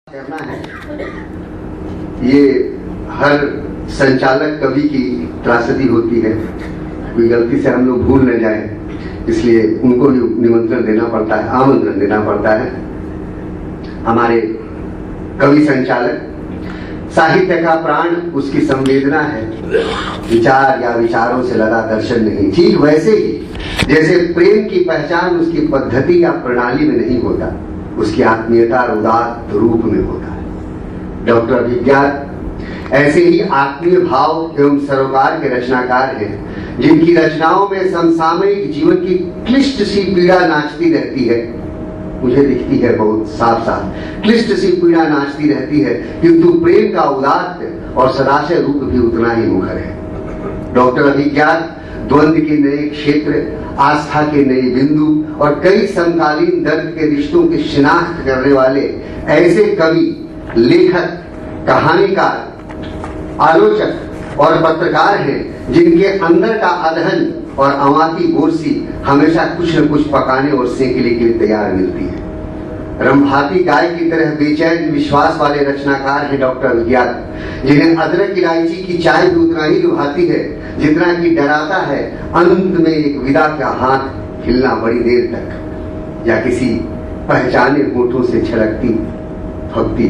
करना है, ये हर संचालक कवि की त्रासदी होती है। कोई गलती से हम लोग भूल न जाए, इसलिए उनको भी निमंत्रण देना पड़ता है, आमंत्रण देना पड़ता है। हमारे कवि संचालक, साहित्य का प्राण उसकी संवेदना है, विचार या विचारों से लदा दर्शन नहीं। ठीक वैसे ही जैसे प्रेम की पहचान उसकी पद्धति या प्रणाली में नहीं होता, उसकी आत्मीयता उदात्त रूप में होता है। डॉक्टर अभिज्ञात ऐसे ही आत्मीय भाव एवं सरोकार के रचनाकार हैं, जिनकी रचनाओं में समसामयिक जीवन की क्लिष्ट सी पीड़ा नाचती रहती है। मुझे दिखती है बहुत साफ साफ, क्लिष्ट सी पीड़ा नाचती रहती है, किंतु प्रेम का उदात्त और सदाशय रूप भी उतना ही मुखर है। डॉक्टर अभिज्ञात द्वंद्व के नए क्षेत्र, आस्था के नए बिंदु और कई समकालीन दर्द के रिश्तों की शिनाख्त करने वाले ऐसे कवि, लेखक, कहानीकार, आलोचक और पत्रकार हैं, जिनके अंदर का अदहन और अमाती बोरसी हमेशा कुछ न कुछ पकाने और सेंकने के लिए तैयार मिलती है। रंभाती गाय की तरह बेचैन विश्वास वाले रचनाकार हैं डॉक्टर अभिज्ञात, जिन्हें अदरक इलायची की चाय भी उतना ही लुभाती है जितना कि डराता है अंत में एक विदा का हाथ हिलना बड़ी देर तक, या किसी पहचाने होठों से छलकती भक्ति।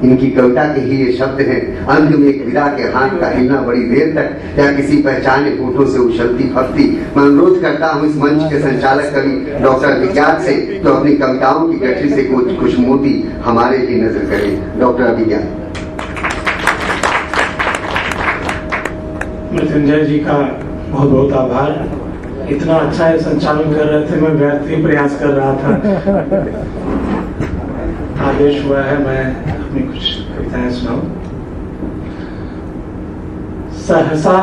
इनकी कविता के ही ये शब्द हैं, अंत में एक विदा के हाथ का हिलना बड़ी देर तक, या किसी पहचाने होठों से उछलती भक्ति। मैं अनुरोध करता हूँ इस मंच के संचालक कवि डॉक्टर अभिज्ञात से तो अपनी कविताओं की गठरी से कुछ मोती हमारे भी नजर करें। डॉक्टर अभिज्ञात। मृत्युंजय जी का बहुत बहुत आभार। इतना अच्छा है संचालन कर रहे थे, मैं व्यर्थ ही प्रयास कर रहा था। आदेश हुआ है मैं अपनी कुछ कविताएं सुनाऊं। सहसा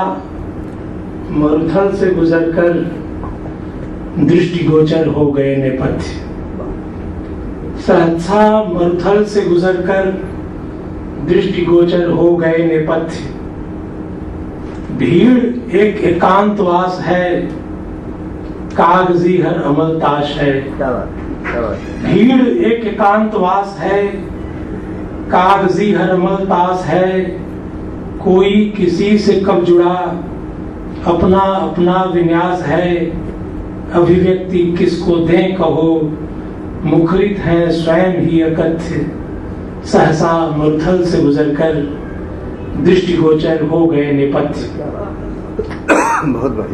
मरुथल से गुजरकर दृष्टिगोचर हो गए नेपथ्य। सहसा मरुथल से गुजरकर दृष्टिगोचर हो गए नेपथ्य। भीड़ एक एकांतवास है, कागजी हर अमलताश है। भीड़ एक एकांतवास है, कागजी हर अमलतास है। कोई किसी से कब जुड़ा, अपना अपना विन्यास है। अभिव्यक्ति किसको दें कहो, मुखरित है स्वयं ही अकथ्य। सहसा मरुथल से गुजरकर दृष्टिगोचर हो गए नेपथ्य।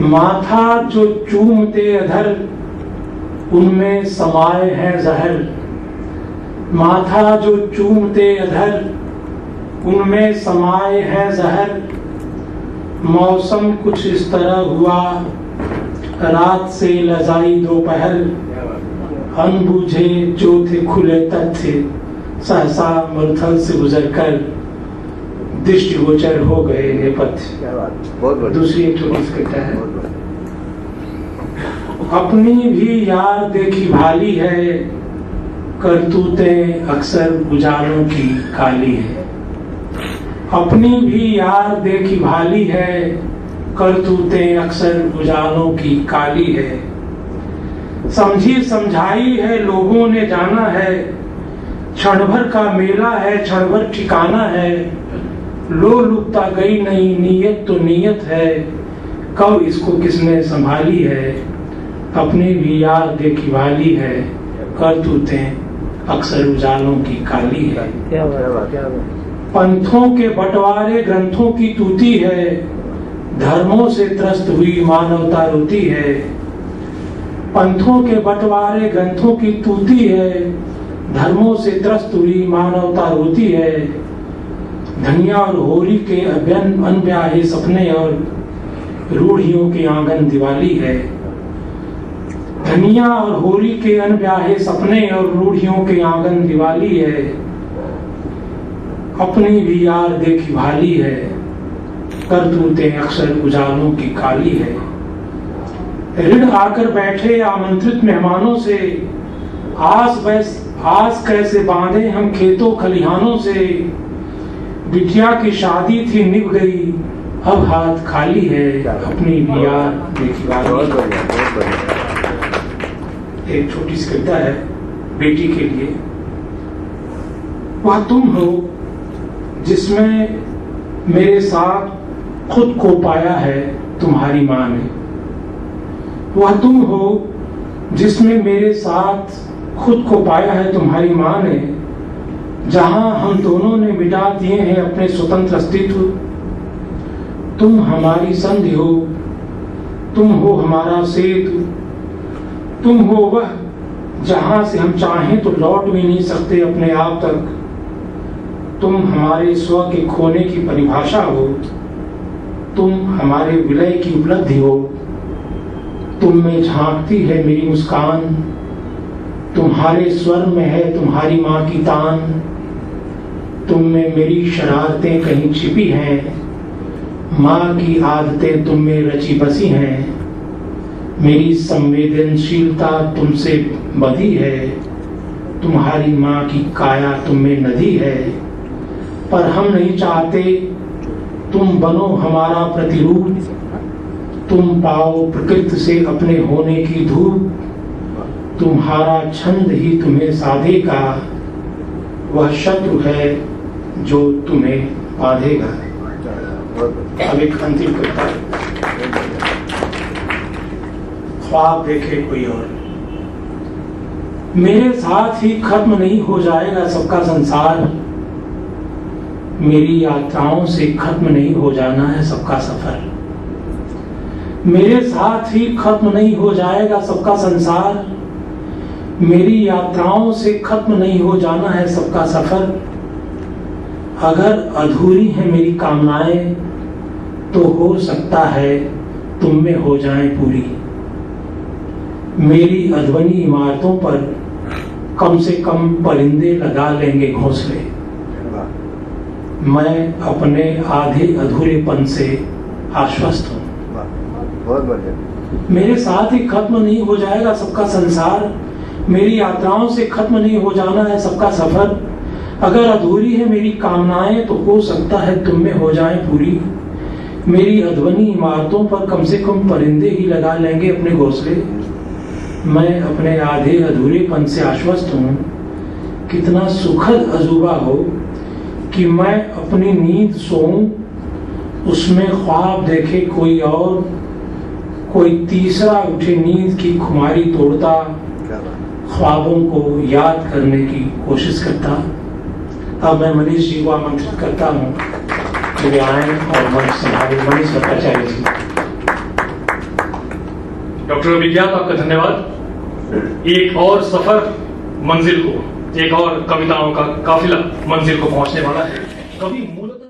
माथा जो चूमते अधर, उनमें समाये है जहर। माथा जो चूमते अधर, उनमें समाये है जहर। मौसम कुछ इस तरह हुआ, रात से लजाई दोपहर। अनबूझे जो थे खुले तथ्य, सहसा मरुथल से गुजरकर दृष्टिगोचर हो गए नेपथ्य। दूसरी एक छोटी सी कविता है। अपनी भी यार देखी भाली है, करतूतें अक्सर उजालों की काली है। अपनी भी यार देखी भाली है, करतूतें अक्सर उजालों की काली है। समझी समझाई है लोगों ने जाना है, क्षण भर का मेला है क्षण भर ठिकाना है। लो लुकता गई नहीं नीयत तो नीयत है, कब इसको किसने संभाली है। अपनी भी यार देखी भाली है, करतूतें अक्सर उजालों की काली है। पंथों के बंटवारे ग्रंथों की तूती है, धर्मों से त्रस्त हुई मानवता रोती है। पंथों के बंटवारे ग्रंथों की तूती है, धर्मों से त्रस्त हुई मानवता रोती है। धनिया और होरी के अनब्याहे सपने और रूढ़ियों के आंगन दिवाली है। धनिया और होरी के अनब्याहे सपने और रूढ़ियों के आंगन दिवाली है। अपनी भी यार देखी भाली है, करतूतें अक्सर उजालों की काली है। ऋण आकर बैठे आमंत्रित मेहमानों से, आस कैसे बांधे हम खेतों खलिहानों से। बिटिया की शादी थी निभ गई, अब हाथ खाली है। अपनी भी यार देखी भाली। एक छोटी सी कविता है बेटी के लिए। वह तुम हो जिसमें मेरे साथ खुद को पाया है तुम्हारी माँ ने। वह तुम हो जिसमें मेरे साथ खुद को पाया है तुम्हारी माँ ने, जहां हम दोनों ने मिटा दिए हैं अपने स्वतंत्र अस्तित्व। तुम हमारी संधि हो, तुम हो हमारा सेतु, तुम हो वह जहां से हम चाहें तो लौट भी नहीं सकते अपने आप तक। तुम हमारे स्व के खोने की परिभाषा हो, तुम हमारे विलय की उपलब्धि हो। तुम में झांकती है मेरी मुस्कान, तुम्हारे स्वर में है तुम्हारी माँ की तान। तुम में मेरी शरारतें कहीं छिपी हैं, माँ की आदतें तुम में रची बसी हैं। मेरी संवेदनशीलता तुमसे बधी है, तुम्हारी माँ की काया तुम में नदी है। पर हम नहीं चाहते तुम बनो हमारा प्रतिरूप, तुम पाओ प्रकृति से अपने होने की धूप। तुम्हारा छंद ही तुम्हें साधेगा, वह शत्रु है जो तुम्हें बांधेगा। अब एक अंतिम कविता। ख्वाब देखे कोई और, मेरे साथ ही खत्म नहीं हो जाएगा सबका संसार। मेरी यात्राओं से खत्म नहीं हो जाना है सबका सफर। मेरे साथ ही खत्म नहीं हो जाएगा सबका संसार। मेरी यात्राओं से खत्म नहीं हो जाना है सबका सफर। अगर अधूरी है मेरी कामनाएं तो हो सकता है तुम में हो जाएं पूरी। मेरी अध्वनि इमारतों पर कम से कम परिंदे लगा लेंगे घोंसले। मैं अपने आधे अधूरेपन से आश्वस्त हूँ। बहुत बढ़िया। मेरे साथ ही खत्म नहीं हो जाएगा सबका संसार। मेरी यात्राओं से खत्म नहीं हो जाना है सबका सफर। अगर अधूरी है मेरी कामनाएं तो हो सकता है तुम में हो जाएं पूरी। मेरी अध्वनि इमारतों पर कम से कम परिंदे ही लगा लेंगे अपने घोंसले। मैं अपने आधे अधूरेपन से आश्वस्त हूँ। कितना सुखद अजूबा हो कि मैं अपनी नींद सोऊं, उसमें ख्वाब देखे कोई और, कोई तीसरा उठे नींद की खुमारी तोड़ता, ख्वाबों को याद करने की कोशिश करता। अब मैं मनीष जी को आमंत्रित करता हूँ कि वे आए और मंच संभाले। मनीष भट्टाचार्य जी। डॉक्टर अभिज्ञात, आपका धन्यवाद। एक और सफर मंजिल को, एक और कविताओं का काफिला मंजिल को पहुंचने वाला है। कवि मूलतः